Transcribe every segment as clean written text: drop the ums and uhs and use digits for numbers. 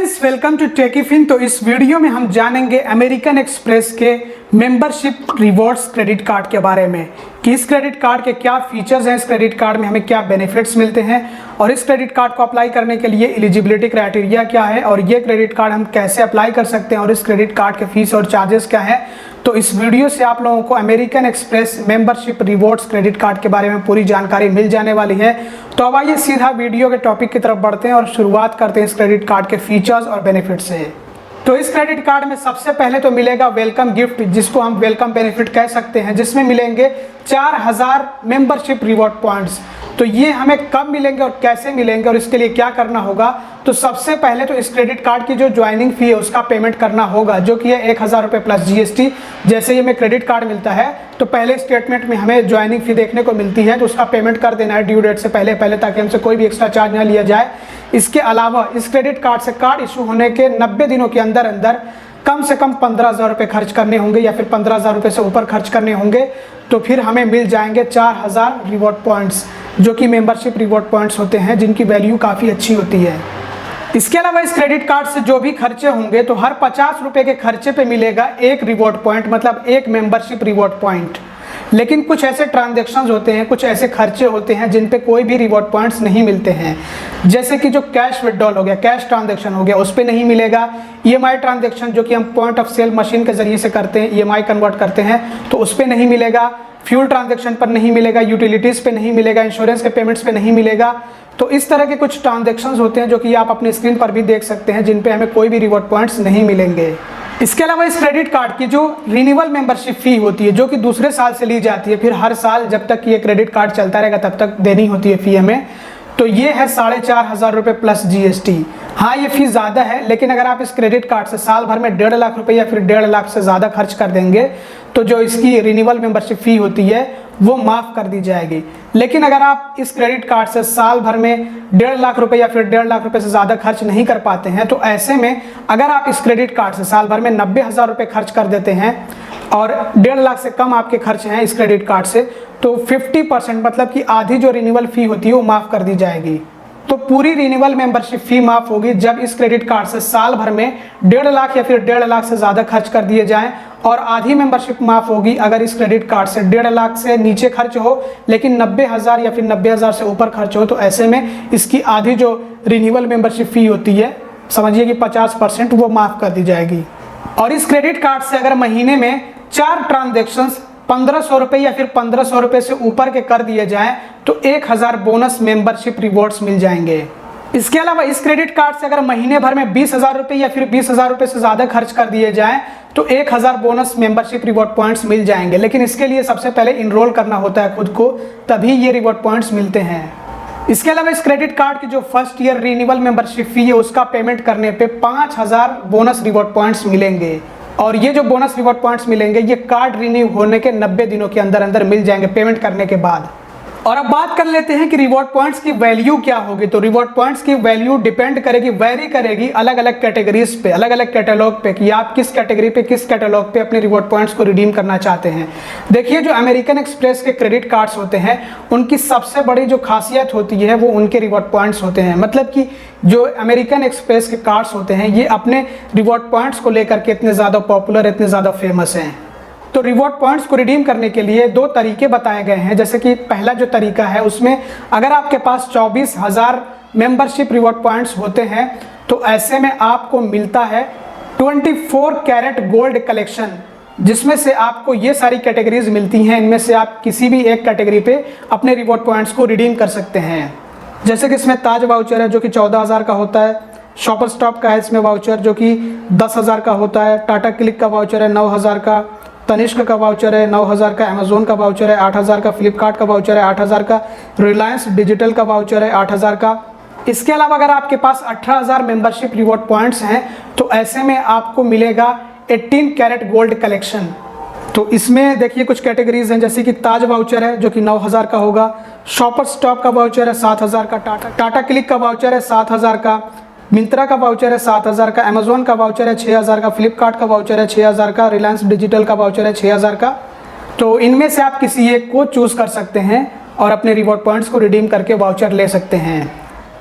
Friends, welcome to टेकीफिन। तो इस video में हम जानेंगे अमेरिकन एक्सप्रेस के मेंबरशिप रिवॉर्ड्स क्रेडिट कार्ड के बारे में कि इस क्रेडिट कार्ड के क्या फीचर्स हैं, इस क्रेडिट कार्ड में हमें क्या बेनिफिट्स मिलते हैं और इस क्रेडिट कार्ड को अप्लाई करने के लिए एलिजिबिलिटी क्राइटेरिया क्या है और ये क्रेडिट कार्ड हम कैसे अप्लाई कर सकते हैं और इस क्रेडिट कार्ड के फीस और चार्जेस क्या है। तो इस वीडियो से आप लोगों को American express membership rewards credit card के बारे में पूरी जानकारी मिल जाने वाली है। तो अब आइए सीधा वीडियो के टॉपिक की तरफ बढ़ते हैं और शुरुआत करते हैं इस क्रेडिट कार्ड के फीचर्स और बेनिफिट से। तो इस क्रेडिट कार्ड में सबसे पहले तो मिलेगा वेलकम गिफ्ट, जिसको हम वेलकम बेनिफिट कह सकते हैं, जिसमें मिलेंगे 4000 मेंबरशिप रिवॉर्ड पॉइंट्स। तो ये हमें कब मिलेंगे और कैसे मिलेंगे और इसके लिए क्या करना होगा। तो सबसे पहले तो इस क्रेडिट कार्ड की जो ज्वाइनिंग फी है उसका पेमेंट करना होगा, जो कि है 1000 रुपये प्लस GST। जैसे ही हमें क्रेडिट कार्ड मिलता है तो पहले स्टेटमेंट में हमें ज्वाइनिंग फी देखने को मिलती है, तो उसका पेमेंट कर देना है ड्यू डेट से पहले ताकि हमसे कोई भी एक्स्ट्रा चार्ज ना लिया जाए। इसके अलावा इस क्रेडिट कार्ड से कार्ड इशू होने के 90 दिनों के अंदर अंदर कम से कम 15,000 रुपये खर्च करने होंगे या फिर 15,000 रुपये से ऊपर खर्च करने होंगे, तो फिर हमें मिल जाएंगे 4000 रिवॉर्ड पॉइंट्स, जो कि मेंबरशिप रिवॉर्ड पॉइंट्स होते हैं, जिनकी वैल्यू काफ़ी अच्छी होती है। इसके अलावा इस क्रेडिट कार्ड से जो भी खर्चे होंगे तो हर 50 रुपये के खर्चे पे मिलेगा एक रिवॉर्ड पॉइंट, मतलब एक मेंबरशिप रिवॉर्ड पॉइंट। लेकिन कुछ ऐसे ट्रांजैक्शंस होते हैं, कुछ ऐसे खर्चे होते हैं जिन पे कोई भी रिवॉर्ड पॉइंट्स नहीं मिलते हैं। जैसे कि जो कैश विड्रॉल हो गया, कैश ट्रांजैक्शन हो गया, उस पे नहीं मिलेगा। EMI ट्रांजैक्शन जो कि हम पॉइंट ऑफ सेल मशीन के जरिए से करते हैं, EMI कन्वर्ट करते हैं, तो उस पे नहीं मिलेगा। फ्यूल ट्रांजैक्शन पर नहीं मिलेगा, यूटिलिटीज़ पे नहीं मिलेगा, इंश्योरेंस के पेमेंट्स पे नहीं मिलेगा। तो इस तरह के कुछ ट्रांजैक्शंस होते हैं जो कि आप अपनी स्क्रीन पर भी देख सकते हैं, जिन पे हमें कोई भी रिवॉर्ड पॉइंट्स नहीं मिलेंगे। इसके अलावा इस क्रेडिट कार्ड की जो रिन्यूअल मेंबरशिप फी होती है, जो कि दूसरे साल से ली जाती है, फिर हर साल जब तक ये क्रेडिट कार्ड चलता रहेगा तब तक देनी होती है फी हमें, तो ये है 4500 रुपये प्लस GST। हाँ, ये फीस ज़्यादा है, लेकिन अगर आप इस क्रेडिट कार्ड से साल भर में 1.5 लाख रुपये या फिर 1.5 लाख से ज़्यादा खर्च कर देंगे तो जो इसकी रिन्यूअल मेंबरशिप फ़ी होती है वो माफ़ कर दी जाएगी। लेकिन अगर आप इस क्रेडिट कार्ड से साल भर में 1.5 लाख रुपये या फिर 1.5 लाख रुपये से ज़्यादा खर्च नहीं कर पाते हैं, तो ऐसे में अगर आप इस क्रेडिट कार्ड से साल भर में 90,000 रुपये खर्च कर देते हैं और 1.5 लाख से कम आपके खर्च हैं इस क्रेडिट कार्ड से, तो 50% मतलब कि आधी जो रिन्यूअल फ़ी होती है वो माफ़ कर दी जाएगी। तो पूरी रिन्यूअल मेंबरशिप फी माफ होगी जब इस क्रेडिट कार्ड से साल भर में 1.5 लाख या फिर 1.5 लाख से ज़्यादा खर्च कर दिए जाएं, और आधी मेंबरशिप माफ होगी अगर इस क्रेडिट कार्ड से 1.5 लाख से नीचे खर्च हो लेकिन 90,000 या फिर 90,000 से ऊपर खर्च हो, तो ऐसे में इसकी आधी जो रिन्यूअल मेंबरशिप फी होती है, समझिए कि 50%, वो माफ़ कर दी जाएगी। और इस क्रेडिट कार्ड से अगर महीने में 4 ट्रांजेक्शन्स 1500 रुपये या फिर 1500 रुपये से ऊपर के कर दिए जाएं तो 1000 बोनस मेंबरशिप रिवॉर्ड्स मिल जाएंगे। इसके अलावा इस क्रेडिट कार्ड से अगर महीने भर में 20,000 रुपये या फिर 20,000 रुपये से ज़्यादा खर्च कर दिए जाएं तो 1000 बोनस मेंबरशिप रिवॉर्ड पॉइंट्स मिल जाएंगे। लेकिन इसके लिए सबसे पहले इनरोल करना होता है खुद को, तभी ये रिवॉर्ड पॉइंट्स मिलते हैं। इसके अलावा इस क्रेडिट कार्ड की जो first year renewal membership fee है उसका पेमेंट करने पे 5000 बोनस रिवॉर्ड पॉइंट्स मिलेंगे, और ये जो बोनस रिवॉर्ड पॉइंट्स मिलेंगे ये कार्ड रिन्यू होने के 90 दिनों के अंदर अंदर मिल जाएंगे पेमेंट करने के बाद। और अब बात कर लेते हैं कि रिवॉर्ड पॉइंट्स की वैल्यू क्या होगी। तो रिवॉर्ड पॉइंट्स की वैल्यू डिपेंड करेगी, वेरी करेगी अलग अलग कैटेगरीज पे, अलग अलग कैटलॉग पे, कि आप किस कैटेगरी पे, किस कैटलॉग पे अपने रिवॉर्ड पॉइंट्स को रिडीम करना चाहते हैं। देखिए, जो अमेरिकन एक्सप्रेस के क्रेडिट कार्ड्स होते हैं उनकी सबसे बड़ी जो खासियत होती है वो उनके रिवॉर्ड पॉइंट्स होते हैं। मतलब कि जो अमेरिकन एक्सप्रेस के कार्ड्स होते हैं ये अपने रिवॉर्ड पॉइंट्स को लेकर के इतने ज़्यादा पॉपुलर, इतने ज़्यादा फेमस हैं। तो रिवॉर्ड पॉइंट्स को रिडीम करने के लिए 2 तरीके बताए गए हैं। जैसे कि पहला जो तरीका है उसमें अगर आपके पास 24,000 मेंबरशिप रिवॉर्ड पॉइंट्स होते हैं तो ऐसे में आपको मिलता है 24 कैरेट गोल्ड कलेक्शन, जिसमें से आपको ये सारी कैटेगरीज मिलती हैं। इनमें से आप किसी भी एक कैटेगरी पे अपने रिवॉर्ड पॉइंट्स को रिडीम कर सकते हैं। जैसे कि इसमें ताज वाउचर है जो कि 14,000 का होता है, शॉपर स्टॉप का है इसमें वाउचर जो कि 10,000 का होता है, टाटा क्लिक का वाउचर है 9,000 का, तनिष्क का वाउचर है 9,000 का, अमेजोन का वाउचर है 8,000 का, फ्लिपकार्ट का वाउचर है 8,000 का, रिलायंस डिजिटल का वाउचर है 8,000 का। इसके अलावा अगर आपके पास 18,000 मेंबरशिप रिवॉर्ड पॉइंट्स हैं तो ऐसे में आपको मिलेगा 18 कैरेट गोल्ड कलेक्शन। तो इसमें देखिए कुछ कैटेगरीज हैं, जैसे कि ताज वाउचर है जो कि 9,000 का होगा, शॉपर स्टॉप का वाउचर है 7,000 का, टाटा क्लिक का वाउचर है 7,000 का, मिंत्रा का वाउचर है 7,000 का, अमेजोन का वाउचर है 6,000 का, फ्लिपकार्ट का वाउचर है 6,000 का, रिलायंस डिजिटल का वाउचर है 6,000 का। तो इनमें से आप किसी एक को चूज़ कर सकते हैं और अपने रिवॉर्ड पॉइंट्स को रिडीम करके वाउचर ले सकते हैं।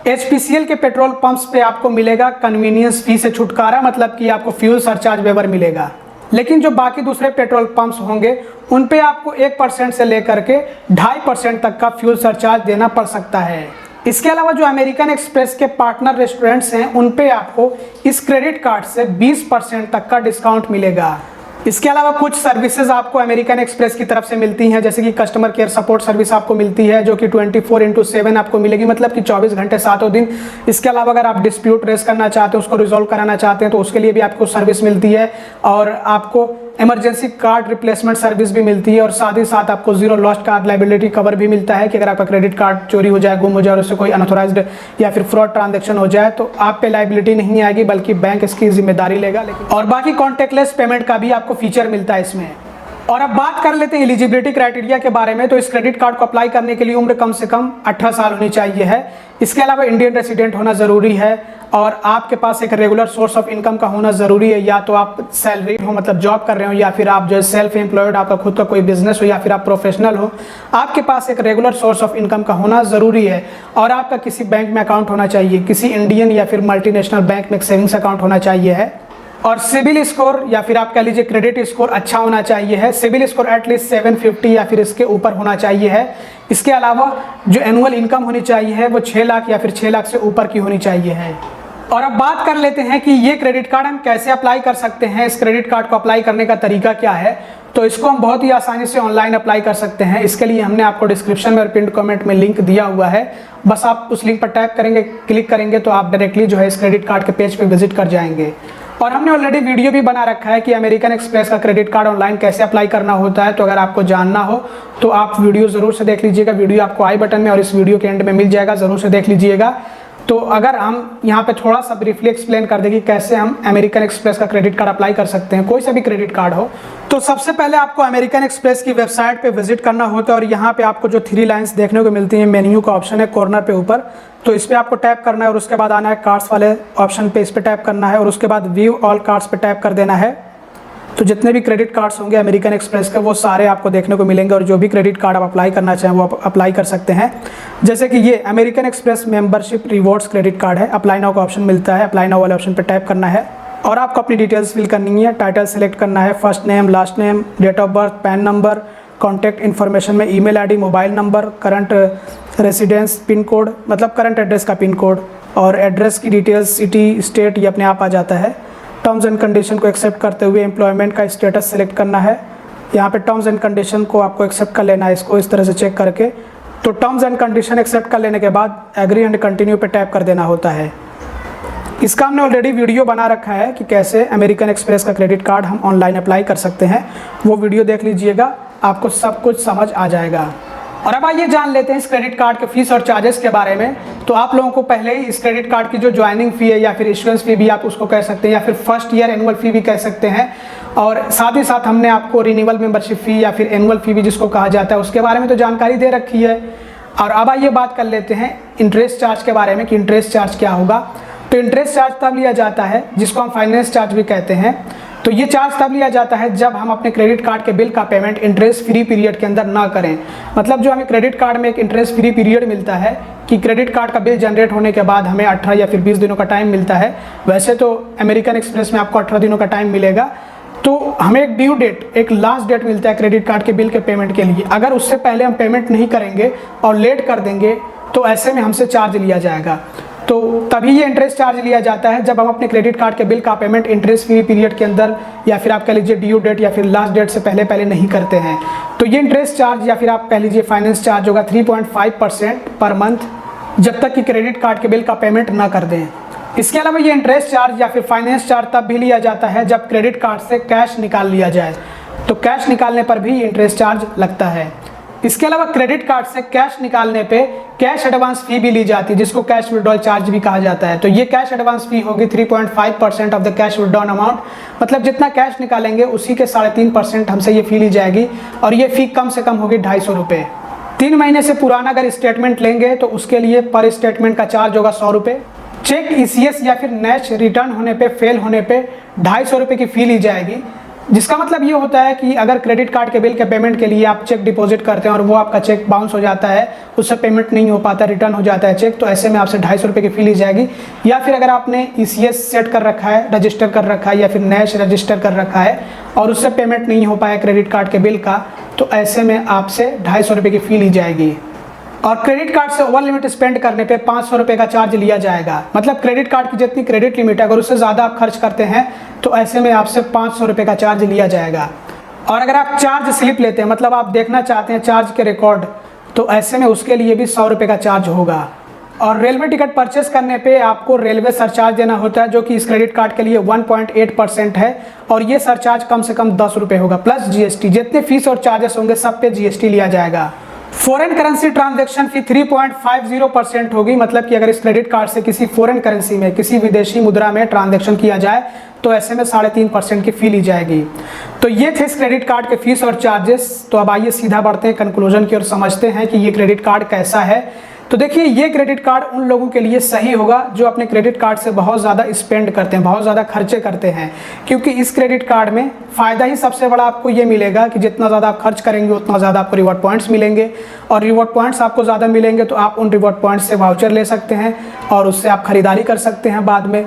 HPCL के पेट्रोल पंप्स पे आपको मिलेगा कन्वीनियंस फी से छुटकारा, मतलब कि आपको फ्यूल सरचार्ज वेवर मिलेगा। लेकिन जो बाकी दूसरे पेट्रोल पंप्स होंगे उन पे आपको 1% से लेकर के 2.5% तक का फ्यूल सरचार्ज देना पड़ सकता है। इसके अलावा जो अमेरिकन एक्सप्रेस के पार्टनर रेस्टोरेंट्स हैं उन पे आपको इस क्रेडिट कार्ड से 20% तक का डिस्काउंट मिलेगा। इसके अलावा कुछ सर्विसेज आपको अमेरिकन एक्सप्रेस की तरफ से मिलती हैं, जैसे कि कस्टमर केयर सपोर्ट सर्विस आपको मिलती है जो कि 24/7 आपको मिलेगी, मतलब कि 24 घंटे 7 दिन। इसके अलावा अगर आप डिस्प्यूट रेस करना चाहते हैं, उसको रिजॉल्व कराना चाहते हैं तो उसके लिए भी आपको सर्विस मिलती है, और आपको इमरजेंसी कार्ड रिप्लेसमेंट सर्विस भी मिलती है, और साथ ही साथ आपको zero lost card liability cover भी मिलता है कि अगर आपका क्रेडिट कार्ड चोरी हो जाए, गुम हो जाए और उससे कोई अनऑथराइज्ड या फिर फ्रॉड ट्रांजैक्शन हो जाए तो आप पे लाइबिलिटी नहीं आएगी बल्कि बैंक इसकी जिम्मेदारी लेगा। लेकिन और बाकी कॉन्टैक्टलेस पेमेंट का भी आपको फीचर मिलता है इसमें। और अब बात कर लेते हैं एलिजिबिलिटी क्राइटेरिया के बारे में। तो इस क्रेडिट कार्ड को अप्लाई करने के लिए उम्र कम से कम 18 साल होनी चाहिए है। इसके अलावा इंडियन रेसिडेंट होना ज़रूरी है, और आपके पास एक रेगुलर सोर्स ऑफ इनकम का होना ज़रूरी है, या तो आप सैलरी हो मतलब जॉब कर रहे हो, या फिर आप जो है सेल्फ एम्प्लॉयड, आपका खुद का कोई बिजनेस हो, या फिर आप प्रोफेशनल हो। आपके पास एक रेगुलर सोर्स ऑफ इनकम का होना ज़रूरी है, और आपका किसी बैंक में अकाउंट होना चाहिए, किसी इंडियन या फिर मल्टीनेशनल बैंक में एक सेविंग्स अकाउंट होना चाहिए है, और सिबिल स्कोर या फिर आप कह लीजिए क्रेडिट स्कोर अच्छा होना चाहिए है। सिबिल स्कोर एटलीस्ट 750 या फिर इसके ऊपर होना चाहिए है। इसके अलावा जो एनुअल इनकम होनी चाहिए है वो 6 लाख या फिर 6 लाख से ऊपर की होनी चाहिए है। और अब बात कर लेते हैं कि ये क्रेडिट कार्ड हम कैसे अप्लाई कर सकते हैं, इस क्रेडिट कार्ड को अप्लाई करने का तरीका क्या है। तो इसको हम बहुत ही आसानी से ऑनलाइन अप्लाई कर सकते हैं। इसके लिए हमने आपको डिस्क्रिप्शन में और पिन कमेंट में लिंक दिया हुआ है, बस आप उस लिंक पर टैप करेंगे, क्लिक करेंगे तो आप डायरेक्टली जो है इस क्रेडिट कार्ड के पेज पे विजिट कर जाएंगे। और हमने ऑलरेडी वीडियो भी बना रखा है कि अमेरिकन एक्सप्रेस का क्रेडिट कार्ड ऑनलाइन कैसे अप्लाई करना होता है, तो अगर आपको जानना हो तो आप वीडियो ज़रूर से देख लीजिएगा। वीडियो आपको आई बटन में और इस वीडियो के एंड में मिल जाएगा, ज़रूर से देख लीजिएगा। तो अगर हम यहाँ पे थोड़ा सा ब्रीफली एक्सप्लेन कर दें कि कैसे हम अमेरिकन एक्सप्रेस का क्रेडिट कार्ड अप्लाई कर सकते हैं, कोई सा भी क्रेडिट कार्ड हो। तो सबसे पहले आपको अमेरिकन एक्सप्रेस की वेबसाइट पे विजिट करना होता है, और यहाँ पे आपको जो 3 लाइन्स देखने को मिलती हैं, मेन्यू का ऑप्शन है कॉर्नर पे ऊपर, तो इस पर आपको टैप करना है, और उसके बाद आना है कार्ड्स वाले ऑप्शन पे, इस पर टैप करना है, और उसके बाद व्यू ऑल कार्ड्स पे टैप कर देना है। तो जितने भी क्रेडिट कार्ड्स होंगे अमेरिकन एक्सप्रेस के वो सारे आपको देखने को मिलेंगे, और जो भी क्रेडिट कार्ड आप अप्लाई करना चाहें वो आप अप्लाई कर सकते हैं। जैसे कि ये American express membership rewards credit card है, अप्लाई नाउ का ऑप्शन मिलता है, अप्लाई नाउ वाले ऑप्शन पर टैप करना है, और आपको अपनी डिटेल्स फिल करनी है। टाइटल सेलेक्ट करना है, first name, last name, date of birth, PAN number, contact information में email ID, mobile number, current residence pin code, मतलब करंट एड्रेस का पिन कोड, और एड्रेस की डिटेल्स, सिटी, स्टेट, ये अपने आप आ जाता है। टर्म्स एंड कंडीशन को एक्सेप्ट करते हुए एम्प्लॉयमेंट का स्टेटस सेलेक्ट करना है। यहाँ पे टर्म्स एंड कंडीशन को आपको एक्सेप्ट कर लेना है, इसको इस तरह से चेक करके। तो टर्म्स एंड कंडीशन एक्सेप्ट कर लेने के बाद एग्री एंड कंटिन्यू पे टैप कर देना होता है। इसका हमने ऑलरेडी वीडियो बना रखा है कि कैसे अमेरिकन एक्सप्रेस का क्रेडिट कार्ड हम ऑनलाइन अप्लाई कर सकते हैं, वो वीडियो देख लीजिएगा, आपको सब कुछ समझ आ जाएगा। और अब आइए जान लेते हैं इस क्रेडिट कार्ड के फीस और चार्जेस के बारे में। तो आप लोगों को पहले ही इस क्रेडिट कार्ड की जो ज्वाइनिंग फ़ी है या फिर इश्यूएंस फ़ी भी आप उसको कह सकते हैं, या फिर फर्स्ट ईयर एनुअल फ़ी भी कह सकते हैं, और साथ ही साथ हमने आपको रिन्यूअल मेंबरशिप फ़ी या फिर एनुअल फ़ी भी जिसको कहा जाता है उसके बारे में तो जानकारी दे रखी है। और अब आइए बात कर लेते हैं इंटरेस्ट चार्ज के बारे में कि इंटरेस्ट चार्ज क्या होगा। तो इंटरेस्ट चार्ज तब लिया जाता है जिसको हम फाइनेंस चार्ज भी कहते हैं। तो ये चार्ज तब लिया जाता है जब हम अपने क्रेडिट कार्ड के बिल का पेमेंट इंटरेस्ट फ्री पीरियड के अंदर ना करें। मतलब जो हमें क्रेडिट कार्ड में एक इंटरेस्ट फ्री पीरियड मिलता है कि क्रेडिट कार्ड का बिल जनरेट होने के बाद हमें 18 या फिर 20 दिनों का टाइम मिलता है। वैसे तो अमेरिकन एक्सप्रेस में आपको 18 दिनों का टाइम मिलेगा। तो हमें एक ड्यू डेट, एक लास्ट डेट मिलता है क्रेडिट कार्ड के बिल के पेमेंट के लिए। अगर उससे पहले हम पेमेंट नहीं करेंगे और लेट कर देंगे तो ऐसे में हमसे चार्ज लिया जाएगा। तो तभी ये इंटरेस्ट चार्ज लिया जाता है जब हम अपने क्रेडिट कार्ड के बिल का पेमेंट इंटरेस्ट फ्री पीरियड के अंदर या फिर आप कह लीजिए ड्यू डेट या फिर लास्ट डेट से पहले नहीं करते हैं। तो ये इंटरेस्ट चार्ज या फिर आप कह लीजिए फाइनेंस चार्ज होगा 3.5% पर मंथ, जब तक कि क्रेडिट कार्ड के बिल का पेमेंट ना कर दें। इसके अलावा ये इंटरेस्ट चार्ज या फिर फाइनेंस चार्ज तब भी लिया जाता है जब क्रेडिट कार्ड से कैश निकाल लिया जाए। तो कैश निकालने पर भी इंटरेस्ट चार्ज लगता है। इसके अलावा क्रेडिट कार्ड से कैश निकालने पे कैश एडवांस फी भी ली जाती है जिसको कैश विड्रॉल चार्ज भी कहा जाता है। तो ये कैश एडवांस फी होगी 3.5% of the cash withdrawal amount, मतलब जितना कैश निकालेंगे उसी के 3.5% हमसे ये फी ली जाएगी, और ये फी कम से कम होगी 250 रुपये। 3 महीने से पुराना अगर स्टेटमेंट लेंगे तो उसके लिए पर स्टेटमेंट का चार्ज होगा 100 रुपये। चेक ECS या फिर नैच रिटर्न होने पे, फेल होने पे 250 रुपये की फ़ी ली जाएगी। जिसका मतलब ये होता है कि अगर क्रेडिट कार्ड के बिल के पेमेंट के लिए आप चेक डिपॉजिट करते हैं और वो आपका चेक बाउंस हो जाता है, उससे पेमेंट नहीं हो पाता, रिटर्न हो जाता है चेक, तो ऐसे में आपसे 250 रुपये की फ़ी ली जाएगी। या फिर अगर आपने ECS सेट कर रखा है, रजिस्टर कर रखा है, या फिर नैश रजिस्टर कर रखा है और उससे पेमेंट नहीं हो पाया क्रेडिट कार्ड के बिल का, तो ऐसे में आपसे 250 रुपये की फ़ी ली जाएगी। और क्रेडिट कार्ड से ओवर लिमिट स्पेंड करने पे 500 रुपये का चार्ज लिया जाएगा। मतलब क्रेडिट कार्ड की जितनी क्रेडिट लिमिट है, अगर उससे ज़्यादा आप खर्च करते हैं तो ऐसे में आपसे 500 रुपये का चार्ज लिया जाएगा। और अगर आप चार्ज स्लिप लेते हैं, मतलब आप देखना चाहते हैं चार्ज के रिकॉर्ड, तो ऐसे में उसके लिए भी 100 रुपये का चार्ज होगा। और रेलवे टिकट परचेस करने पे आपको रेलवे सरचार्ज देना होता है, जो कि इस क्रेडिट कार्ड के लिए 1.8% है। और ये सरचार्ज कम से कम 10 रुपये होगा प्लस GST। जितने फीस और चार्जेस होंगे सब पे GST लिया जाएगा। फॉरेन करेंसी ट्रांजैक्शन फी 3.50% होगी। मतलब कि अगर इस क्रेडिट कार्ड से किसी फॉरेन करेंसी में, किसी विदेशी मुद्रा में ट्रांजैक्शन किया जाए तो ऐसे में 3.5% की फ़ी ली जाएगी। तो ये थे इस क्रेडिट कार्ड के फीस और चार्जेस। तो अब आइए सीधा बढ़ते हैं कंक्लूजन की ओर, समझते हैं कि ये क्रेडिट कार्ड कैसा है। तो देखिए, ये क्रेडिट कार्ड उन लोगों के लिए सही होगा जो अपने क्रेडिट कार्ड से बहुत ज़्यादा स्पेंड करते हैं, बहुत ज़्यादा खर्चे करते हैं। क्योंकि इस क्रेडिट कार्ड में फ़ायदा ही सबसे बड़ा आपको ये मिलेगा कि जितना ज़्यादा आप खर्च करेंगे उतना ज़्यादा आपको रिवॉर्ड पॉइंट्स मिलेंगे। और रिवॉर्ड पॉइंट्स आपको ज़्यादा मिलेंगे तो आप उन रिवॉर्ड पॉइंट्स से वाउचर ले सकते हैं और उससे आप खरीदारी कर सकते हैं बाद में।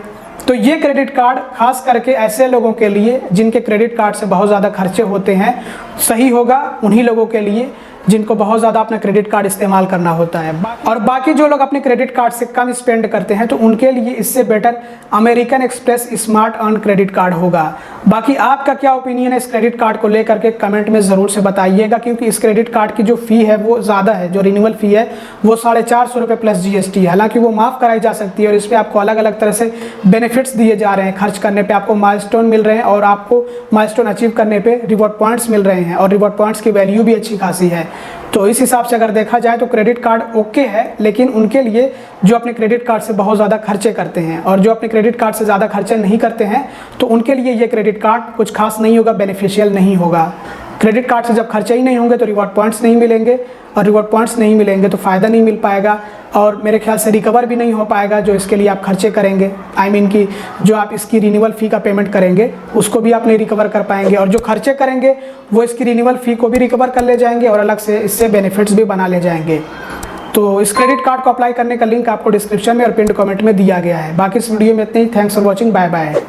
तो ये क्रेडिट कार्ड खास करके ऐसे लोगों के लिए जिनके क्रेडिट कार्ड से बहुत ज़्यादा खर्चे होते हैं सही होगा, उन्हीं लोगों के लिए जिनको बहुत ज़्यादा अपना क्रेडिट कार्ड इस्तेमाल करना होता है। और बाकी जो लोग अपने क्रेडिट कार्ड से कम स्पेंड करते हैं तो उनके लिए इससे better American express smart earn credit card होगा। बाकी आपका क्या ओपिनियन है इस क्रेडिट कार्ड को लेकर के कमेंट में ज़रूर से बताइएगा। क्योंकि इस क्रेडिट कार्ड की जो फ़ी है वो ज़्यादा है, जो रिन्यूअल फ़ी है वो 450 रुपये प्लस GST है। हालांकि वो माफ़ कराई जा सकती है और इस पर आपको अलग अलग तरह से बेनिफिट्स दिए जा रहे हैं। खर्च करने पर आपको माइलस्टोन मिल रहे हैं और आपको माइलस्टोन अचीव करने पर रिवॉर्ड पॉइंट्स मिल रहे हैं और रिवॉर्ड पॉइंट्स की वैल्यू भी अच्छी खासी है। तो इस हिसाब से अगर देखा जाए तो क्रेडिट कार्ड ओके है, लेकिन उनके लिए जो अपने क्रेडिट कार्ड से बहुत ज़्यादा खर्चे करते हैं और जो अपने क्रेडिट कार्ड से ज़्यादा खर्चे नहीं करते हैं तो उनके लिए ये क्रेडिट कार्ड कुछ खास नहीं होगा, बेनिफिशियल नहीं होगा। क्रेडिट कार्ड से जब खर्चे ही नहीं होंगे तो रिवॉर्ड पॉइंट्स नहीं मिलेंगे और रिवॉर्ड पॉइंट्स नहीं मिलेंगे तो फ़ायदा नहीं मिल पाएगा और मेरे ख्याल से रिकवर भी नहीं हो पाएगा जो इसके लिए आप खर्चे करेंगे। आई मीन कि जो आप इसकी रिन्यूअल फ़ी का पेमेंट करेंगे उसको भी आप नहीं रिकवर कर पाएंगे और जो खर्चे करेंगे वो इसकी रिन्यूअल फ़ी को भी रिकवर कर ले जाएंगे और अलग से इससे बेनिफिट्स भी बना ले जाएंगे। तो इस क्रेडिट कार्ड को अप्लाई करने का लिंक आपको डिस्क्रिप्शन में और पिन कमेंट में दिया गया है। बाकी इस वीडियो में इतना ही। Thanks for watching, bye bye.